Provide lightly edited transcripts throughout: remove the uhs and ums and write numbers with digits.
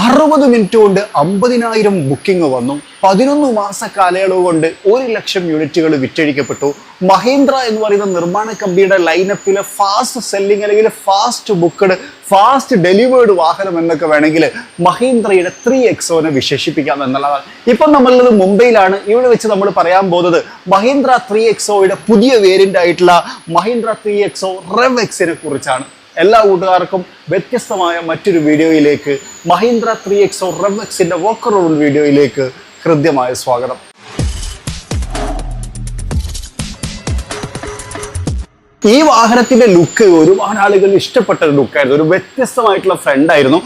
60 minute കൊണ്ട് 50,000 booking വന്നു. 11 മാസ കാലയളവ് കൊണ്ട് 1,00,000 യൂണിറ്റുകൾ വിറ്റഴിക്കപ്പെട്ടു. മഹീന്ദ്ര എന്ന് പറയുന്ന നിർമ്മാണ കമ്പനിയുടെ ലൈനപ്പിലെ ഫാസ്റ്റ് സെല്ലിംഗ് അല്ലെങ്കിൽ ഫാസ്റ്റ് ബുക്ക്ഡ് ഫാസ്റ്റ് ഡെലിവേർഡ് വാഹനം എന്നൊക്കെ വേണമെങ്കിൽ മഹീന്ദ്രയുടെ 3XO വിശേഷിപ്പിക്കാം എന്നുള്ളതാണ്. ഇപ്പം നമ്മളുള്ളത് മുംബൈയിലാണ്. ഇവിടെ വെച്ച് നമ്മൾ പറയാൻ പോകുന്നത് മഹീന്ദ്ര 3XOയുടെ പുതിയ വേരിയന്റ് ആയിട്ടുള്ള മഹീന്ദ്ര 3XO REV-Xനെ കുറിച്ചാണ്. എല്ലാ കൂട്ടുകാർക്കും വ്യത്യസ്തമായ മറ്റൊരു വീഡിയോയിലേക്ക്, മഹീന്ദ്ര 3XO REV-Xന്റെ വോക്കർ റോൾ വീഡിയോയിലേക്ക് ഹൃദ്യമായ സ്വാഗതം. ഈ വാഹനത്തിന്റെ ലുക്ക് ഒരുപാട് ആളുകൾ ഇഷ്ടപ്പെട്ട ഒരു ലുക്കായിരുന്നു. ഒരു വ്യത്യസ്തമായിട്ടുള്ള ഫ്രണ്ട് ആയിരുന്നു.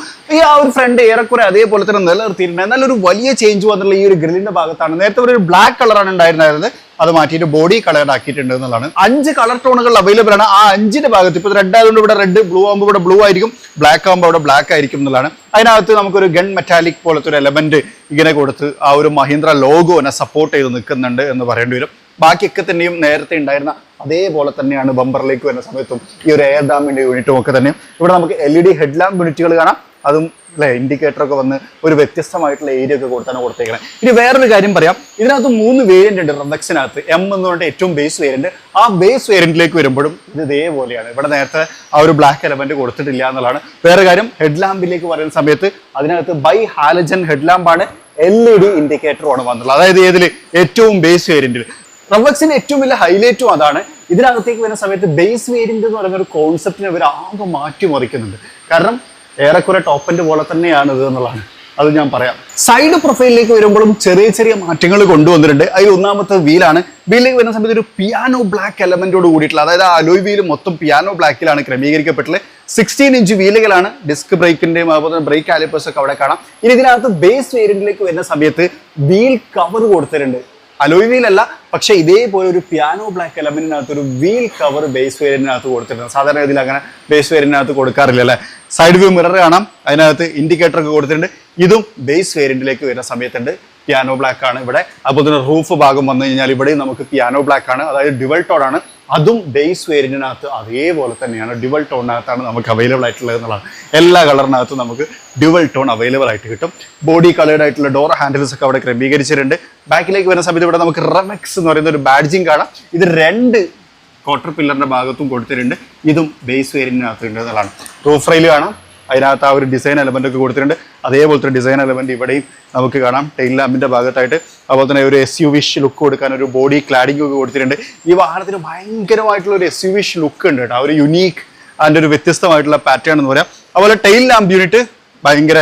ആ ഒരു ഫ്രണ്ട് ഏറെക്കുറെ അതേപോലെ തന്നെ നിലനിർത്തിയിട്ടുണ്ട്. എന്നാൽ ഒരു വലിയ ചേഞ്ച് വന്നിട്ടുള്ള ഈ ഒരു ഗ്രില്ലിന്റെ ഭാഗത്താണ്. നേരത്തെ ഒരു ബ്ലാക്ക് കളറാണ് ഉണ്ടായിരുന്നത്, അത് മാറ്റിയിട്ട് ബോഡി കളർ ആക്കിയിട്ടുണ്ട് എന്നുള്ളതാണ്. 5 കളർ ടോണുകൾ അവൈലബിൾ ആണ്. ആ 5ന്റെ ഭാഗത്ത് ഇപ്പോൾ റെഡ് ആയതുകൊണ്ട് ഇവിടെ റെഡ്, ബ്ലൂ ആകുമ്പോൾ ഇവിടെ ബ്ലൂ ആയിരിക്കും, ബ്ലാക്ക് ആകുമ്പോൾ അവിടെ ബ്ലാക്ക് ആയിരിക്കും എന്നുള്ളതാണ്. അതിനകത്ത് നമുക്കൊരു ഗൺ മെറ്റാലിക് പോലത്തെ ഒരു എലമെന്റ് ഇങ്ങനെ കൊടുത്ത് ആ ഒരു മഹീന്ദ്ര ലോഗോനെ സപ്പോർട്ട് ചെയ്ത് നിൽക്കുന്നുണ്ട് എന്ന് പറയേണ്ടി വരും. ബാക്കിയൊക്കെ തന്നെയും നേരത്തെ ഉണ്ടായിരുന്ന അതേപോലെ തന്നെയാണ്. ബമ്പറിലേക്ക് വരുന്ന സമയത്തും ഈ ഒരു എയർ ഡാമിന്റെ യൂണിറ്റും ഒക്കെ തന്നെ ഇവിടെ നമുക്ക് LED ഹെഡ് ലാമ്പ് യൂണിറ്റുകൾ കാണാം. അതും അല്ലെ ഇൻഡിക്കേറ്റർ ഒക്കെ വന്ന് ഒരു വ്യത്യസ്തമായിട്ടുള്ള ഏരിയ ഒക്കെ കൊടുത്താണ് കൊടുത്തേക്കുന്നത്. ഇനി വേറൊരു കാര്യം പറയാം, ഇതിനകത്ത് 3 വേരിയന്റ് ഉണ്ട് REV-Xനകത്ത്. M എന്ന് പറഞ്ഞിട്ട് ഏറ്റവും ബേസ് വേരിയന്റ്. ആ ബേസ് വേരിയന്റിലേക്ക് വരുമ്പോഴും ഇത് ഇതേപോലെയാണ്. ഇവിടെ നേരത്തെ ആ ഒരു ബ്ലാക്ക് എലമെന്റ് കൊടുത്തിട്ടില്ല എന്നുള്ളതാണ് വേറെ കാര്യം. ഹെഡ് ലാമ്പിലേക്ക് പറയുന്ന സമയത്ത് അതിനകത്ത് ബൈ ഹാലജൻ ഹെഡ് ലാമ്പാണ്, LED ഇൻഡിക്കേറ്ററുമാണ് വന്നുള്ളത്. അതായത് ഏതിൽ ഏറ്റവും ബേസ് വേരിയന്റിൽ. REV-Xന്റെ ഏറ്റവും വലിയ ഹൈലൈറ്റും അതാണ്. ഇതിനകത്തേക്ക് വരുന്ന സമയത്ത് ബേസ് വേരിയന്റ് എന്ന് പറയുന്ന ഒരു കോൺസെപ്റ്റിനെ അവർ ആകെ മാറ്റിമറിക്കുന്നുണ്ട്. കാരണം ഏറെക്കുറെ ടോപ്പ് എൻഡ് പോലെ തന്നെയാണ് ഇത് എന്നുള്ളതാണ്. അത് ഞാൻ പറയാം. സൈഡ് പ്രൊഫൈലിലേക്ക് വരുമ്പോഴും ചെറിയ ചെറിയ മാറ്റങ്ങൾ കൊണ്ടുവന്നിട്ടുണ്ട്. അതിൽ ഒന്നാമത്തെ വീലാണ്. വീലിലേക്ക് വരുന്ന സമയത്ത് ഒരു പിയാനോ ബ്ലാക്ക് എലമെന്റോട് കൂടിയിട്ടുള്ള, അതായത് അലോയ് വീല് മൊത്തം പിയാനോ ബ്ലാക്കിലാണ് ക്രമീകരിക്കപ്പെട്ടുള്ളത്. 16 ഇഞ്ച് വീലുകളാണ്. ഡിസ്ക് ബ്രേക്കിന്റെയും അതുപോലെ ബ്രേക്ക് കാലിപ്പേഴ്സ് ഒക്കെ അവിടെ കാണാം. ഇനി ഇതിനകത്ത് ബേസ് വേരിയന്റിലേക്ക് വരുന്ന സമയത്ത് വീൽ കവർ കൊടുത്തിട്ടുണ്ട്. അലോയ് വീൽ അല്ല, പക്ഷെ ഇതേപോലെ ഒരു പിയാനോ ബ്ലാക്ക് എലമെന്റിനകത്ത് ഒരു വീൽ കവർ ബേസ് വേരിയന്റിനകത്ത് കൊടുത്തിട്ടുണ്ട്. സാധാരണ ഇതിൽ അങ്ങനെ ബേസ് വേരിയന്റിനകത്ത് കൊടുക്കാറില്ല അല്ലെ. സൈഡ് വ്യൂ മിറർ കാണാം, അതിനകത്ത് ഇൻഡിക്കേറ്റർ ഒക്കെ കൊടുത്തിട്ടുണ്ട്. ഇതും ബേസ് വേരിയന്റിലേക്ക് വരുന്ന സമയത്തുണ്ട് പിയാനോ ബ്ലാക്ക് ആണ് ഇവിടെ. അതുപോലെ തന്നെ റൂഫ് ഭാഗം വന്നു കഴിഞ്ഞാൽ ഇവിടെയും നമുക്ക് പിയാനോ ബ്ലാക്ക് ആണ്, അതായത് ഡ്യുവൽ ടോൺ ആണ്. അതും ബേസ് വേരിയന്റിനകത്ത് അതേപോലെ തന്നെയാണ്. ഡ്യുവൽ ടോണിനകത്താണ് നമുക്ക് അവൈലബിൾ ആയിട്ടുള്ളത് എന്നുള്ളതാണ്. എല്ലാ കളറിനകത്തും നമുക്ക് ഡ്യുവൽ ടോൺ അവൈലബിൾ ആയിട്ട് കിട്ടും. ബോഡി കളേർഡ് ആയിട്ടുള്ള ഡോർ ഹാൻഡിൽസ് ഒക്കെ അവിടെ ക്രമീകരിച്ചിട്ടുണ്ട്. ബാക്കിലേക്ക് വരുന്ന സമയത്ത് ഇവിടെ നമുക്ക് REV-X എന്ന് പറയുന്ന ഒരു ബാഡ്ജിങ് കാണാം. ഇത് 2 ക്വാർട്ടർ പില്ലറിന്റെ ഭാഗത്തും കൊടുത്തിട്ടുണ്ട്. ഇതും ബേസ് വേരിയന്റിനകത്ത് ഉണ്ട് എന്നുള്ളതാണ്. റൂഫ് റെയിൽ കാണാം, അതിനകത്ത് ആ ഒരു ഡിസൈൻ എലമെന്റ് ഒക്കെ കൊടുത്തിട്ടുണ്ട്. അതേപോലത്തെ ഡിസൈൻ എലമെന്റ് ഇവിടെയും നമുക്ക് കാണാം ടെയിൽ ലാമ്പിന്റെ ഭാഗത്തായിട്ട്. അതുപോലെ തന്നെ ഒരു SUV ലുക്ക് കൊടുക്കാൻ ഒരു ബോഡി ക്ലാഡിംഗ് ഒക്കെ കൊടുത്തിട്ടുണ്ട്. ഈ വാഹനത്തിന് ഭയങ്കരമായിട്ടുള്ള ഒരു SUV ലുക്ക് ഉണ്ട് കേട്ടോ. ഒരു യുണീക്ക് അതിൻ്റെ ഒരു വ്യത്യസ്തമായിട്ടുള്ള പാറ്റേൺ എന്ന് പറയാം. അതുപോലെ ടെയിൽ ലാമ്പ് യൂണിറ്റ് ഭയങ്കര